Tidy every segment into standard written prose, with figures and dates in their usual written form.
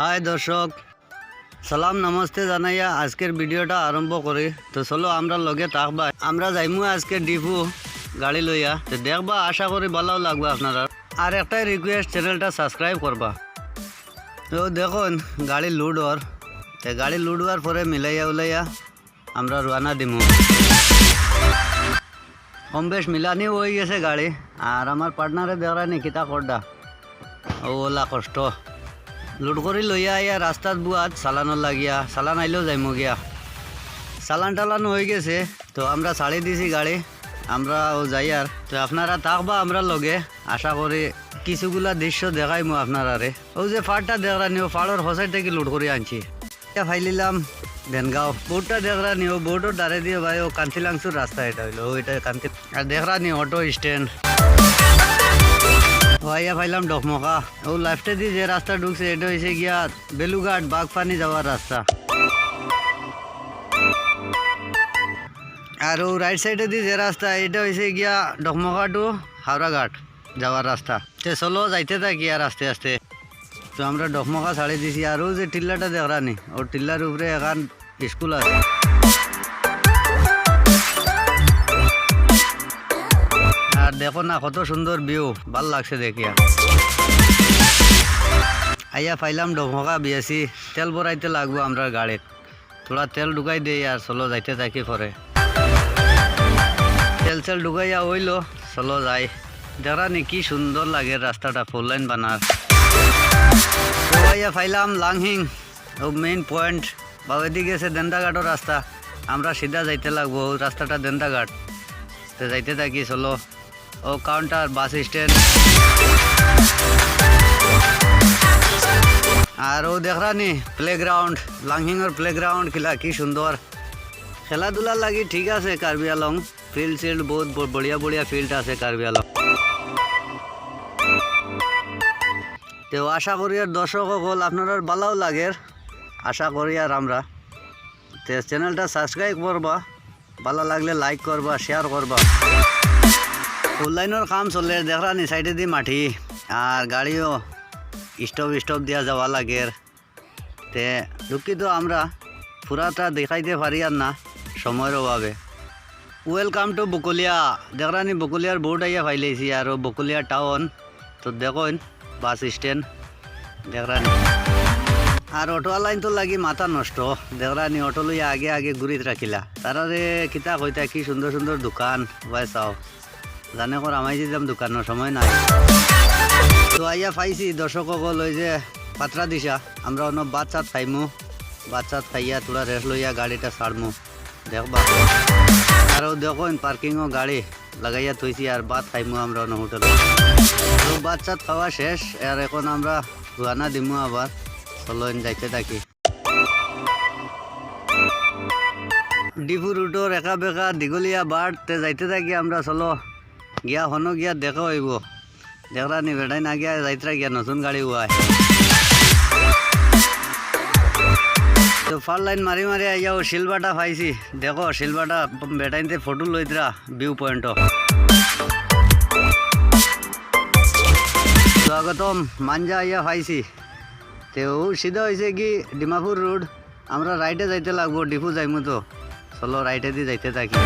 High দর্শক, সালাম নমস্তে জানাইয়া আজকের ভিডিওটা আরম্ভ করি। তো চলো আমরা লগে থাকবা, আমরা যাইমু আজকে ডিপু গাড়ি লইয়া। তো দেখবা, আশা করি ভালো লাগবে আপনারা। আর একটাই রিকোয়েস্ট, চ্যানেলটা সাবস্ক্রাইব করবা। তো দেখুন গাড়ি লোড হওয়ার, তো গাড়ি লোড হওয়ার পরে মিলাইয়া উলাইয়া আমরা রওনা দিমু। কম বেশ মিলানি হয়ে গেছে গাড়ি। আর আমার পার্টনারে দেখরা নিকিতা করডা ওলা কষ্ট লুট করে লইয়া আইয়া রাস্তাত বুয়াত চালানোর লাগিয়া, চালান আইলেও যাইমু গিয়া। চালান টালান হয়ে গেছে, তো আমরা ছাড়ি দিছি গাড়ি, আমরা ও যাই। আর তো আপনারা থাকবা আমরা লগে, আশা করি কিছুগুলা দৃশ্য দেখাইমু আপনারারে। ও যে ফাড়টা দেখরা নিও, ফাড়ের হসাই থেকে লুট করে আনছি। এটা ফাইলিলাম বেনগাঁও। বোর্ডটা দেখরা নিও, বোর্ডের দ্বারে দিয়ে ভাই ও কান্তিলাংসুর রাস্তা এটা হইলো, ওইটা কান্তি। আর দেখরা নিও অটো স্ট্যান্ড। ভাইয়া পাইলাম ডকমকা। ও লেফটে দিয়ে যে রাস্তা ঢুকছে এটা হয়েছে গিয়া বেলুঘাট বাগপানি যাওয়ার রাস্তা। আর ও রাইট সাইডে দিয়ে যে রাস্তা এটা হয়েছে গিয়া ডকমকা টু হাওড়াঘাট যাওয়ার রাস্তা। তো চলো যাইতে থাকি আর আস্তে আস্তে। তো আমরা ডকমকা ছাড়ি দিছি। আর ও যে টিল্লাটা দেখরানি, ও টিল্লার উপরে এখন স্কুল আছে। আর দেখো না কত সুন্দর ভিউ, ভাল লাগছে দেখিয়া। আইয়া পাইলাম ডকমকা বিয়াসি। তেল ভরাইতে লাগবো আমরা গাড়িত, থোড়া তেল ঢুকাই দেই আর চলো যাইতে থাকি। পরে তেল ঢুকাইয়া হইলো, চলো যাই। দেখরানি কি সুন্দর লাগে রাস্তাটা, ফোর লাইন বানার। তো আইয়া পাইলাম লাংহিং, ও মেইন পয়েন্ট। বাবেদি গেছে দেন্দাঘাটের রাস্তা, আমরা সিধা যাইতে লাগবো। রাস্তাটা দেন্দাঘাট, তো যাইতে থাকি চলো। ও কাউন্টার বাস স্ট্যান্ড। আর ও দেখরানি প্লেগ্রাউন্ড, লাংহিংয়ের প্লেগ্রাউন্ড কিলা কি সুন্দর। খেলাধুলার লাগি ঠিক আছে কার্বি আলং, ফিল্ড সিল্ড বহুত বড়িয়া বড়িয়া ফিল্ড আছে কার্বি আলং। তো আশা করি আর দর্শক সকল আপনার ভালোও লাগে, আশা করি। আর আমরা তো চ্যানেলটা সাবস্ক্রাইব করবা, ভালো লাগলে লাইক করবা, শেয়ার করবা। ফুল লাইনের কাম চলে দেখরানি, সাইডে দিয়ে মাটি। আর গাড়িও স্টপ দিয়া যাওয়া লাগে। তে দুঃখিত আমরা পুরাটা দেখাইতে পারি আর না সময়ের অভাবে। Welcome to Bakulia. দেখরানি বকুলিয়ার বোর্ড আইয়া ফাইলেছি। আর বকুলিয়া টাউন, তো দেখুন বাস স্ট্যান্ড দেখরানি। আর অটো লাইন তো লাগি মাথা নষ্ট। দেখরানি অটো লইয়া আগে আগে ঘুরিত রাখিলা। তারারে কিতা কইতা কি সুন্দর সুন্দর দোকান ভাই চাও জানে কর, আমাই যাম দোকানের সময় নাই। তো আইয়া পাইছি দর্শকক লই যে পাত্রা দিশা, আমরা অন্য বাদ চাত খাইমু। বাদ চাত খাইয়া তোরা রেস্ট লইয়া গাড়িটা ছাড়মু দেখবা। আর দেখুন পার্কিংও গাড়ি লাগাইয়া থইছি। আর বাদ খাইমু আমরা অন্য হোটেলে। তো বাদ চাত খাওয়া শেষ। আর এখন আমরা রওনা দিমু আবার, চলো যাইতে থাকি। ডিপু রুটর একা বেকা দীঘলিয়া বাড়তে যাইতে থাকি আমরা। চলো গিয়া হনো গিয়া দেখা হইব। দেখরানি বেটাই না গিয়া যাইতরা গিয়া নতুন গাড়ি হুয়ায়। তো ফার লাইন মারি মারি আইয়া ও শিলবাটা পাইছি। দেখো শিলবাটা বেটাইতে ফটো লইতরা ভিউ পয়েন্ট। স্বাগতম মাঞ্জা আইয়া পাইছি। তো সিধা হয়েছে কি ডিমাপুর রোড, আমরা রাইটে যাইতে লাগবো। ডিপু যাইমু, তো চলো রাইটে দিয়ে যাইতে থাকি।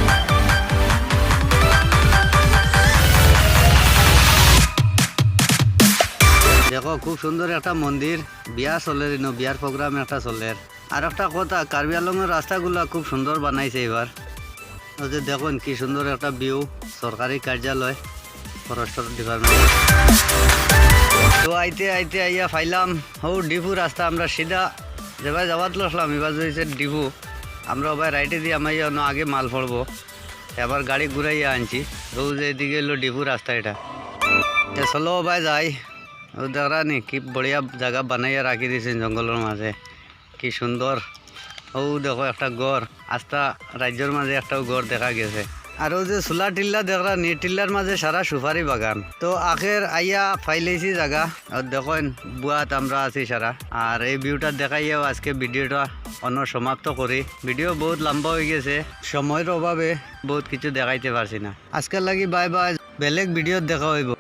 দেখো খুব সুন্দর একটা মন্দির, বিয়া চলে, বিয়ার প্রোগ্রাম একটা চলে। আর একটা কথা, কার্বি আলংয়ের রাস্তাগুলা খুব সুন্দর বানাইছে এবার। যে দেখুন কি সুন্দর একটা ভিউ, সরকারি কার্যালয়, ফরেস্ট ডিপার্টমেন্ট। তো আইতে আইতে আইয়া ফাইলাম হো ডিপু রাস্তা। আমরা সিধা যেভাবে যাওয়াত লসলাম, এবার হয়েছে ডিপু। আমরা ওভাবে রাইটে দিয়ে আমি আগে মাল পড়বো, এবার গাড়ি ঘুরাইয়া আনছি। রোজ এদিকে এলো ডিপু রাস্তা এটা। চলো ভাই যাই। ও দেখরানি কি বড়িয়া জায়গা বানাইয়া রাখি দিয়েছেন জঙ্গলের মাঝে, কি সুন্দর। ও দেখো একটা গড়, আস্তা রাজ্যের মাঝে একটা গড় দেখা গেছে। আর ও যে সোলা টিল্লা দেখরানি, টিল্লার মাঝে সারা সুপারি বাগান। তো আখের আইয়া ফাইলেছি জায়গা, দেখেন বুয়াত আমরা আছি সারা। আর এই ভিউটা দেখাইয়াও আজকে ভিডিওটা অন্য সমাপ্ত করি। ভিডিও বহুত লম্বা হয়ে গেছে, সময়ের অভাবে বহুত কিছু দেখাইতে পারছি না। আজকের লাগি বাই বাই, বেলেগ ভিডিও দেখা হইব।